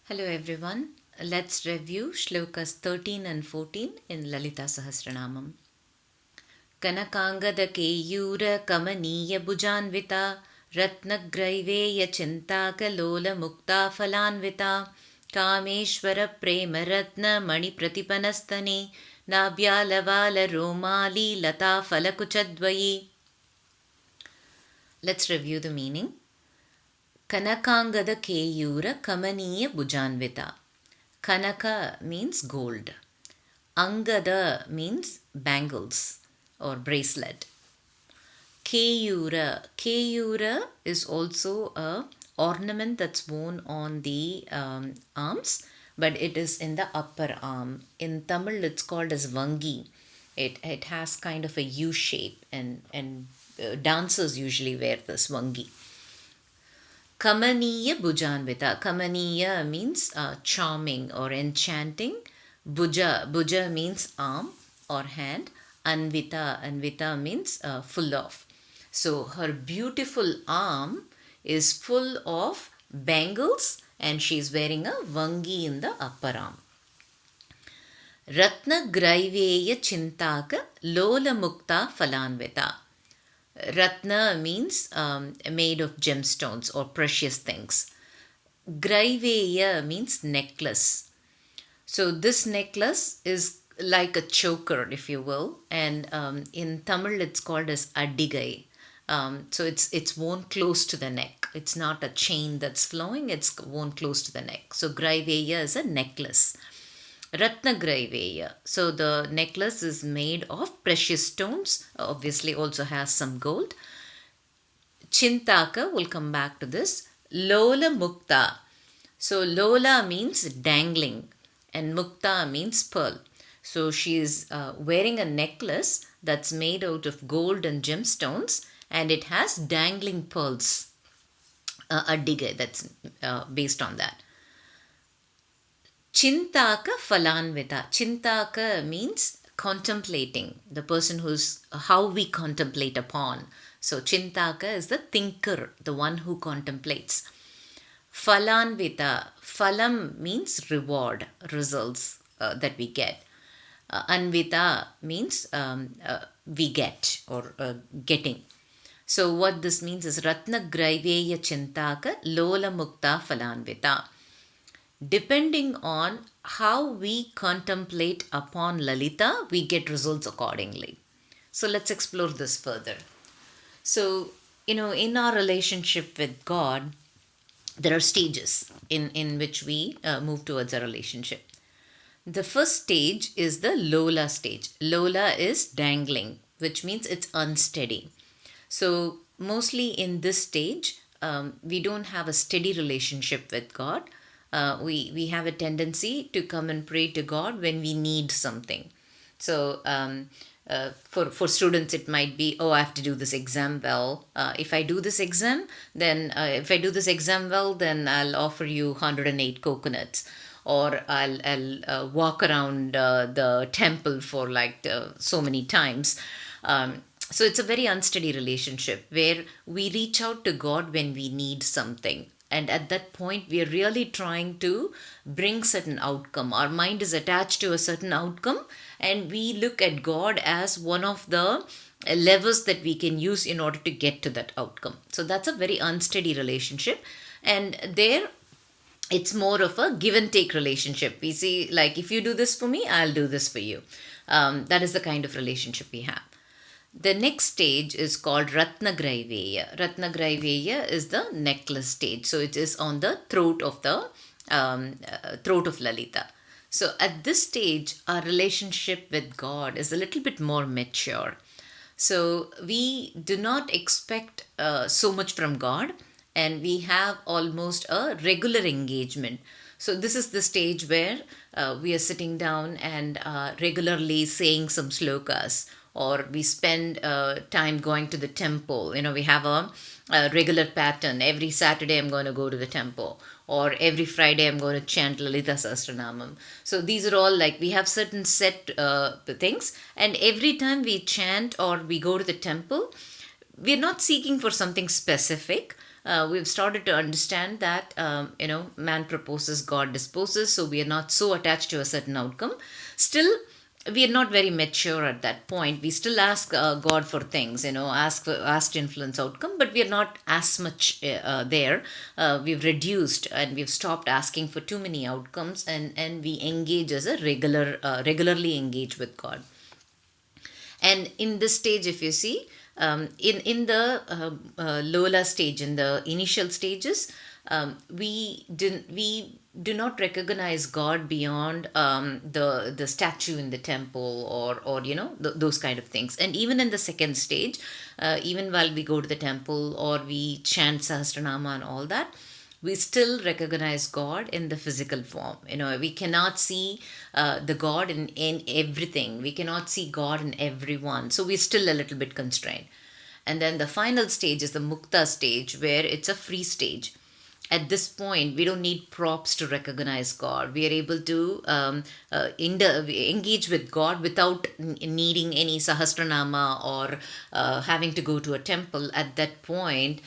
Hello everyone. Let's review shlokas 13 and 14 in Lalita Sahasranamam. Kanakangada Keyura Kamaniya Bujanvita Ratnagraiveya Chintaka Lola Mukta Falanvita Kameshwara Prema Ratna Mani Pratipanastane Nabhyalavala Romali Lata Falakuchadvayi. Let's review the meaning. Kanakangada Keyura Kamaniya Bujanvita. Kanaka means gold. Angada means bangles or bracelet. Keyura. Keyura is also a ornament that's worn on the arms, but it is in the upper arm. In Tamil, it's called as vangi. It has kind of a U shape, and dancers usually wear this vangi. Kamaniya Bujanvita. Kamaniya means charming or enchanting. Buja means arm or hand. Anvita means full of. So her beautiful arm is full of bangles and she's wearing a vangi in the upper arm. Ratna Graiveya Chintaka Lola Mukta Falanvita. Ratna means made of gemstones or precious things. Graiveya means necklace. So this necklace is like a choker, if you will, and in Tamil it's called as adigai. So it's worn close to the neck. It's not a chain that's flowing, it's worn close to the neck. So Graiveya is a necklace. Ratna Graiveya. So the necklace is made of precious stones, obviously also has some gold. Chintaka, we'll come back to this. Lola Mukta. So Lola means dangling and Mukta means pearl. So she is wearing a necklace that's made out of gold and gemstones and it has dangling pearls. A digger that's based on that. Chintaka Falanvita. Chintaka means contemplating, the person who's how we contemplate upon. So Chintaka is the thinker, the one who contemplates. Falanvita. Phalam means reward, results that we get. Anvita means we get or getting. So what this means is Ratna Graiveya Chintaka Lola Mukta Falanvita. Depending on how we contemplate upon Lalita, we get results accordingly. So let's explore this further. So, in our relationship with God, there are stages in which we move towards a relationship. The first stage is the Lola stage. Lola is dangling, which means it's unsteady. So, mostly in this stage, we don't have a steady relationship with God. We have a tendency to come and pray to God when we need something. So for students, it might be, oh, I have to do this exam well. If I do this exam, then if I do this exam well, then I'll offer you 108 coconuts. Or I'll walk around the temple for like so many times. So it's a very unsteady relationship where we reach out to God when we need something. And at that point, we are really trying to bring certain outcome. Our mind is attached to a certain outcome, and we look at God as one of the levers that we can use in order to get to that outcome. So that's a very unsteady relationship. And there, it's more of a give and take relationship. We see, like, if you do this for me, I'll do this for you. That is the kind of relationship we have. The next stage is called Ratna Graiveya. Ratna Graiveya is the necklace stage. So it is on the throat of the throat of Lalita. So at this stage, our relationship with God is a little bit more mature. So we do not expect so much from God, and we have almost a regular engagement. So this is the stage where we are sitting down and regularly saying some slokas, or we spend time going to the temple. We have a regular pattern. Every Saturday I'm going to go to the temple, or every Friday I'm going to chant Lalita Sahasranamam. So these are all like, we have certain set things, and every time we chant or we go to the temple, we're not seeking for something specific. we've started to understand that, man proposes, God disposes. So we are not so attached to a certain outcome. Still, we are not very mature at that point. We still ask God for things, ask to influence outcome, but we are not as much there. We've reduced and we've stopped asking for too many outcomes, and we engage as a regularly engage with God. And in this stage, if you see, in the Lola stage, in the initial stages, we do not recognize God beyond the statue in the temple, or those kind of things. And even in the second stage, even while we go to the temple or we chant Sahasranama and all that, we still recognize God in the physical form. We cannot see the God in everything. We cannot see God in everyone. So we're still a little bit constrained. And then the final stage is the Mukta stage, where it's a free stage. At this point, we don't need props to recognize God. We are able to engage with God without needing any Sahasranama or having to go to a temple. At that point,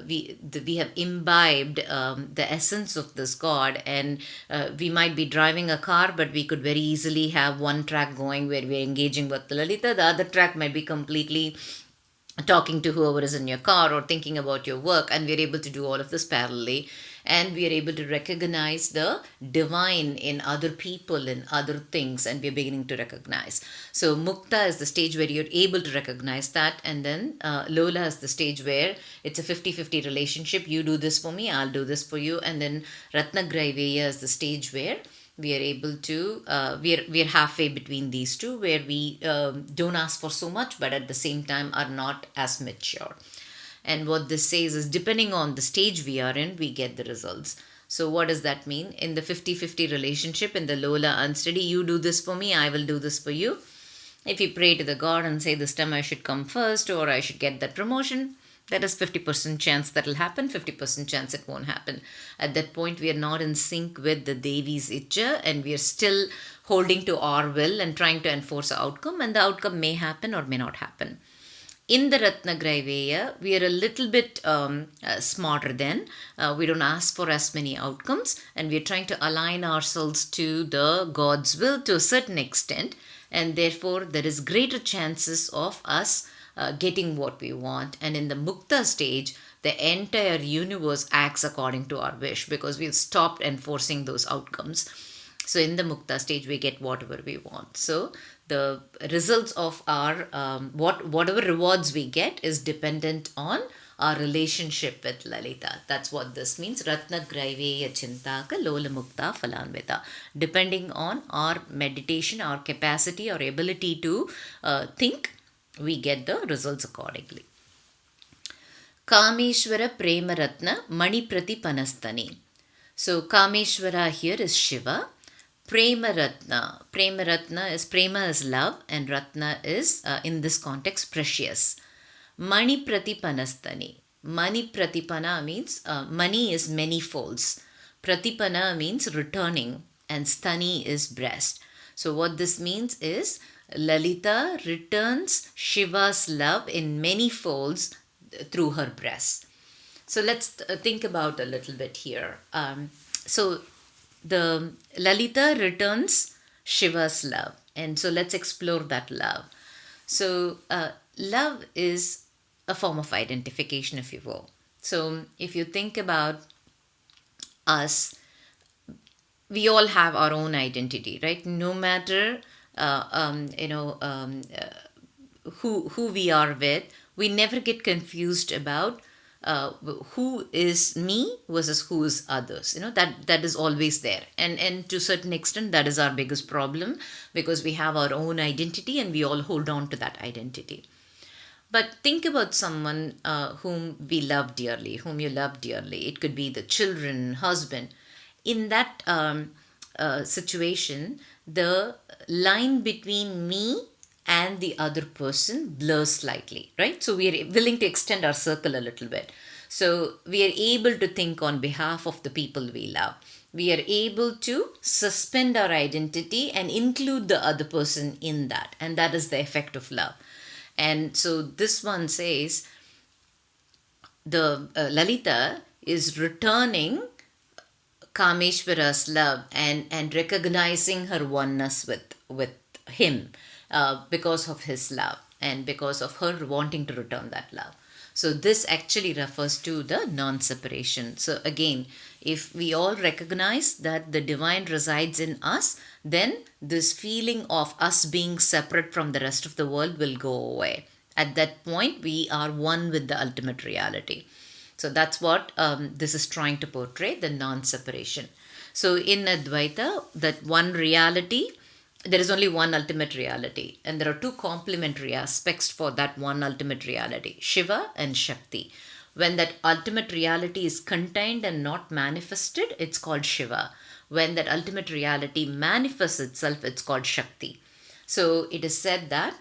we have imbibed the essence of this God, and we might be driving a car, but we could very easily have one track going where we're engaging with Lalita. The other track might be completely talking to whoever is in your car or thinking about your work, and we're able to do all of this parallelly, and we are able to recognize the divine in other people, in other things, and we're beginning to recognize. So Mukta is the stage where you're able to recognize that, and then Lola is the stage where it's a 50-50 relationship. You do this for me, I'll do this for you. And then Ratnagraiveya is the stage where we are able to we are halfway between these two, where we don't ask for so much, but at the same time are not as mature. And what this says is, depending on the stage we are in, we get the results. So what does that mean? In the 50-50 relationship, in the Lola unsteady, you do this for me, I will do this for you. If you pray to the God and say, this time I should come first, or I should get that promotion, that is 50% chance that will happen, 50% chance it won't happen. At that point, we are not in sync with the Devi's Icha, and we are still holding to our will and trying to enforce the outcome, and the outcome may happen or may not happen. In the Ratnagraiveya, we are a little bit smarter then. We don't ask for as many outcomes, and we are trying to align ourselves to the God's will to a certain extent, and therefore there is greater chances of us getting what we want. And in the Mukta stage, the entire universe acts according to our wish, because we've stopped enforcing those outcomes. So in the Mukta stage, we get whatever we want. So the results of our whatever rewards we get is dependent on our relationship with Lalita. That's what this means. Ratnagraiveya chintaka lola mukta phalanvita. Depending on our meditation, our capacity, our ability to think, we get the results accordingly. Kameshwara Premaratna Mani Pratipanastani. So Kameshwara here is Shiva. Premaratna. Premaratna is, Prema is love, and Ratna is in this context precious. Mani Pratipanastani. Mani Pratipana means money is many folds. Pratipana means returning, and Stani is breast. So what this means is, Lalita returns Shiva's love in many folds through her breast. So let's think about a little bit here. So the Lalita returns Shiva's love, and so let's explore that love. So love is a form of identification, if you will. So if you think about us, we all have our own identity, right? No matter who we are with, we never get confused about who is me versus who is others. That is always there, and to a certain extent that is our biggest problem, because we have our own identity and we all hold on to that identity. But think about someone whom we love dearly, whom you love dearly. It could be the children, husband. In that situation, the line between me and the other person blurs slightly, right? So we are willing to extend our circle a little bit. So we are able to think on behalf of the people we love. We are able to suspend our identity and include the other person in that. And that is the effect of love. And so this one says, the Lalita is returning Kameshwara's love and recognizing her oneness with him because of his love and because of her wanting to return that love. So this actually refers to the non-separation. So again, if we all recognize that the divine resides in us, then this feeling of us being separate from the rest of the world will go away. At that point, we are one with the ultimate reality. So that's what this is trying to portray, the non-separation. So in Advaita, that one reality, there is only one ultimate reality, and there are two complementary aspects for that one ultimate reality, Shiva and Shakti. When that ultimate reality is contained and not manifested, it's called Shiva. When that ultimate reality manifests itself, it's called Shakti. So it is said that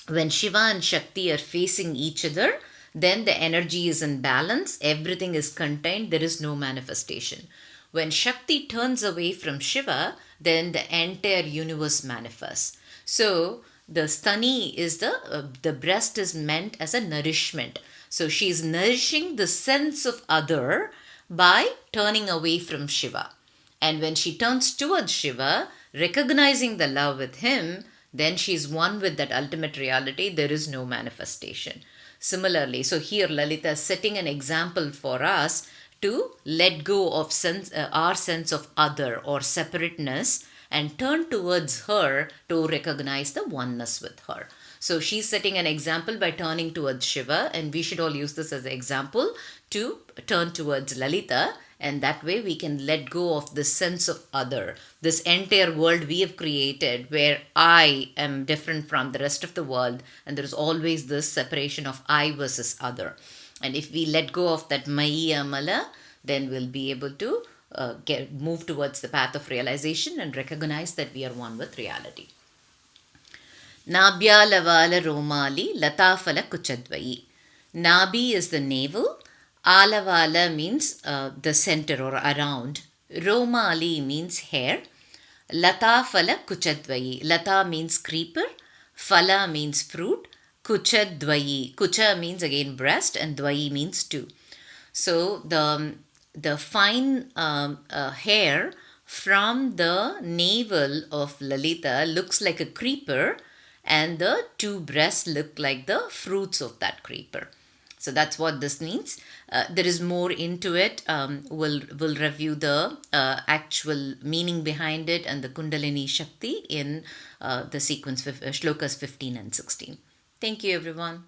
when Shiva and Shakti are facing each other, then the energy is in balance, everything is contained, there is no manifestation. When Shakti turns away from Shiva, then the entire universe manifests. So the stani is the breast is meant as a nourishment. So she is nourishing the sense of other by turning away from Shiva. And when she turns towards Shiva, recognizing the love with him, then she is one with that ultimate reality. There is no manifestation. Similarly, so here Lalita is setting an example for us to let go of our sense of other or separateness and turn towards her to recognize the oneness with her. So she's setting an example by turning towards Shiva, and we should all use this as an example to turn towards Lalita, and that way we can let go of this sense of other, this entire world we have created where I am different from the rest of the world, and there is always this separation of I versus other. And if we let go of that Maya Amala, then we'll be able to move towards the path of realization and recognize that we are one with reality. Nabhyalavala Romali Latafala Kuchadvayi. Nabi is the navel. Alavala means the center or around. Romali means hair. Latafala Kuchadvayi. Lata means creeper. Phala means fruit. Kuchadvayi. Kucha means again breast, and dvayi means two. So the fine hair from the navel of Lalita looks like a creeper, and the two breasts look like the fruits of that creeper. So that's what this means. There is more into it. We'll review the actual meaning behind it and the Kundalini Shakti in the sequence shlokas 15 and 16. Thank you, everyone.